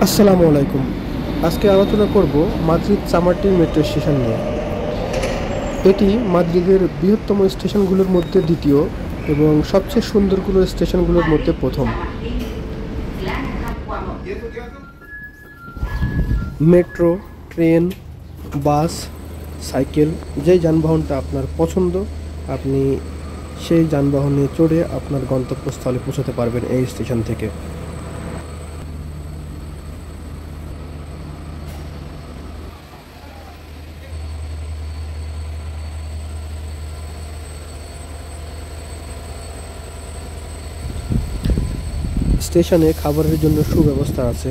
আসসালামু আলাইকুম। আজকে আলোচনা করব মাদ্রিদ চামার্টিন মেট্রো স্টেশন নিয়ে। এটি মাদ্রিদের বৃহত্তম স্টেশনগুলোর মধ্যে দ্বিতীয় এবং সবচেয়ে সুন্দরগুলো স্টেশনগুলোর মধ্যে প্রথম। মেট্রো, ট্রেন, বাস, সাইকেল, যেই যানবাহনটা আপনার পছন্দ আপনি সেই যানবাহনে চড়ে আপনার গন্তব্যস্থলে পৌঁছাতে পারবেন এই স্টেশন থেকে। স্টেশনে খাবারের জন্য সুব্যবস্থা আছে।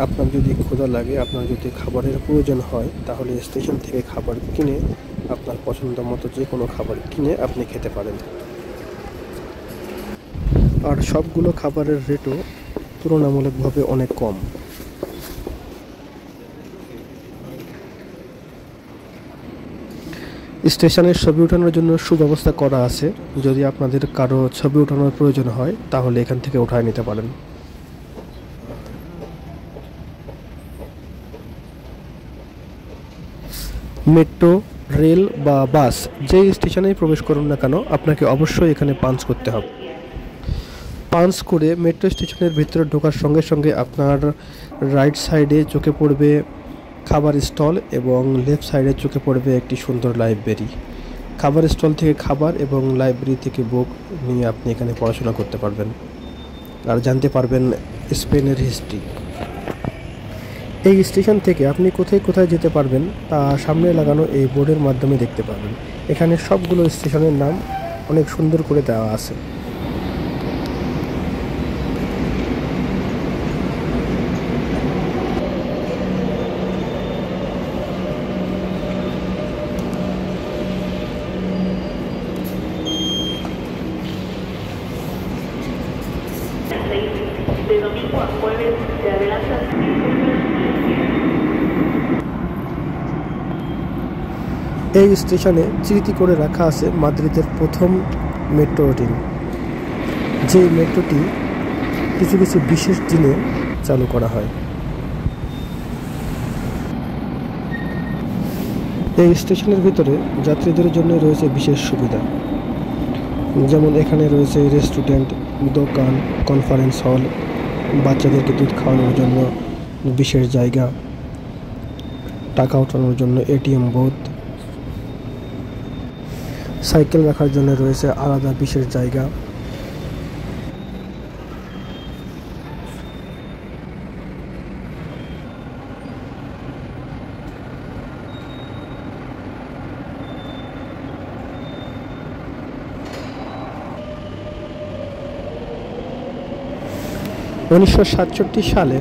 আপনার যদি ক্ষুধা লাগে, আপনার যদি খাবারের প্রয়োজন হয়, তাহলে স্টেশন থেকে খাবার কিনে আপনার পছন্দ মতো যে কোনো খাবার কিনে আপনি খেতে পারেন। আর সবগুলো খাবারের রেটও তুলনামূলকভাবে অনেক কম। স্টেশনের ছবি ওঠানোর জন্য সুব্যবস্থা করা আছে। যদি আপনাদের কারো ছবি ওঠানোর প্রয়োজন হয় তাহলে এখান থেকে উঠায় নিতে পারেন। মেট্রো, রেল বা বাস যেই স্টেশনেই প্রবেশ করুন না কেন আপনাকে অবশ্যই এখানে পাঞ্চ করতে হবে। পাঞ্চ করে মেট্রো স্টেশনের ভিতরে ঢোকার সঙ্গে সঙ্গে আপনার রাইট সাইডে চোখে পড়বে খাবার স্টল এবং লেফট সাইডে চোখে পড়বে একটি সুন্দর লাইব্রেরি। খাবার স্টল থেকে খাবার এবং লাইব্রেরি থেকে বুক নিয়ে আপনি এখানে পড়াশোনা করতে পারবেন আর জানতে পারবেন স্পেনের হিস্ট্রি। এই স্টেশন থেকে আপনি কোথায় কোথায় যেতে পারবেন তা সামনে লাগানো এই বোর্ডের মাধ্যমে দেখতে পারবেন। এখানে সবগুলো স্টেশনের নাম অনেক সুন্দর করে দেওয়া আছে। De domingo a jueves se adelanta. এই স্টেশনে স্মৃতি করে রাখা আছে মাদ্রিদের প্রথম মেট্রো ট্রেন, যে মেট্রোটি কিছু কিছু বিশেষ দিনে চালু করা হয়। এই স্টেশনের ভিতরে যাত্রীদের জন্য রয়েছে বিশেষ সুবিধা, যেমন এখানে রয়েছে রেস্টুরেন্ট, দোকান, কনফারেন্স হল, বাচ্চাদেরকে দুধ খাওয়ানোর জন্য বিশেষ জায়গা, টাকা ওঠানোর জন্য এটিএম বুথ, সাইকেল রাখার জন্য রয়েছে আলাদা বিশেষ জায়গা। উনিশশো 1967 সালে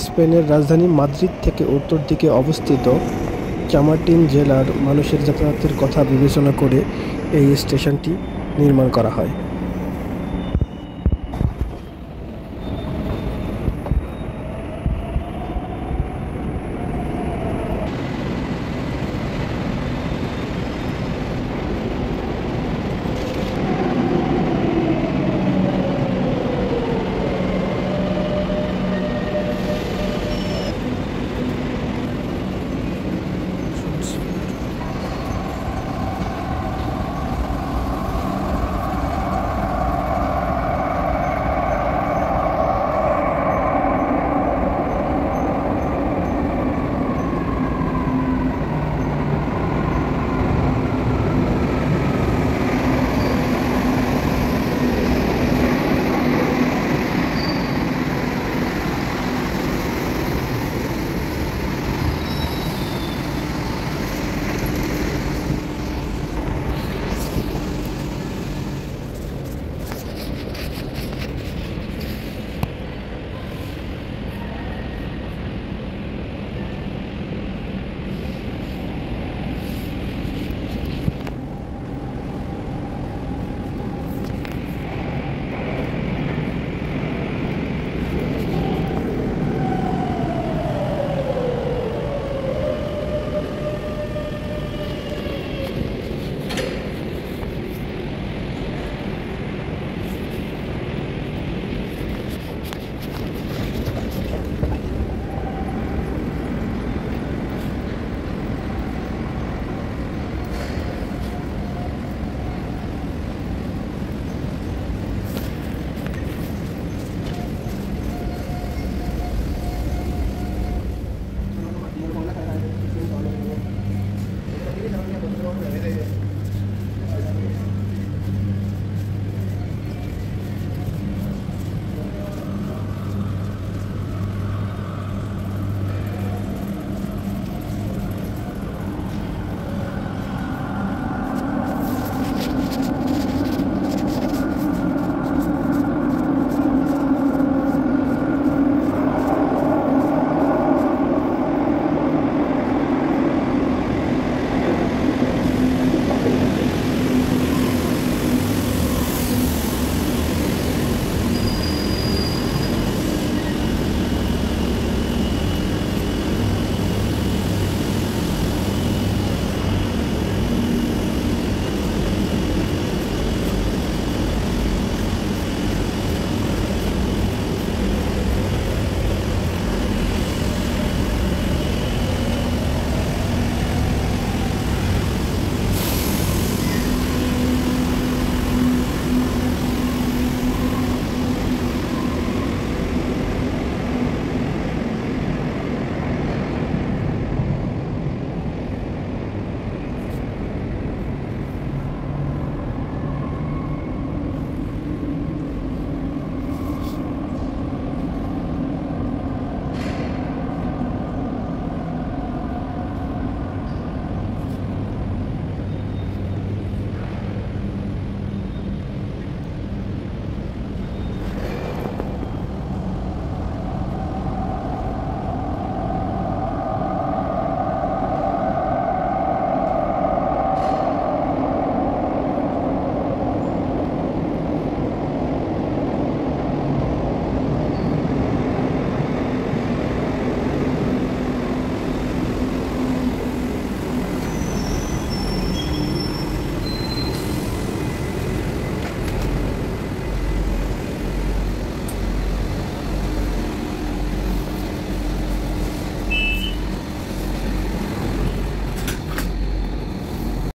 স্পেনের রাজধানী মাদ্রিদ থেকে উত্তর দিকে অবস্থিত চামার্টিন জেলার মানুষের যাতায়াতের কথা বিবেচনা করে এই স্টেশনটি নির্মাণ করা হয়।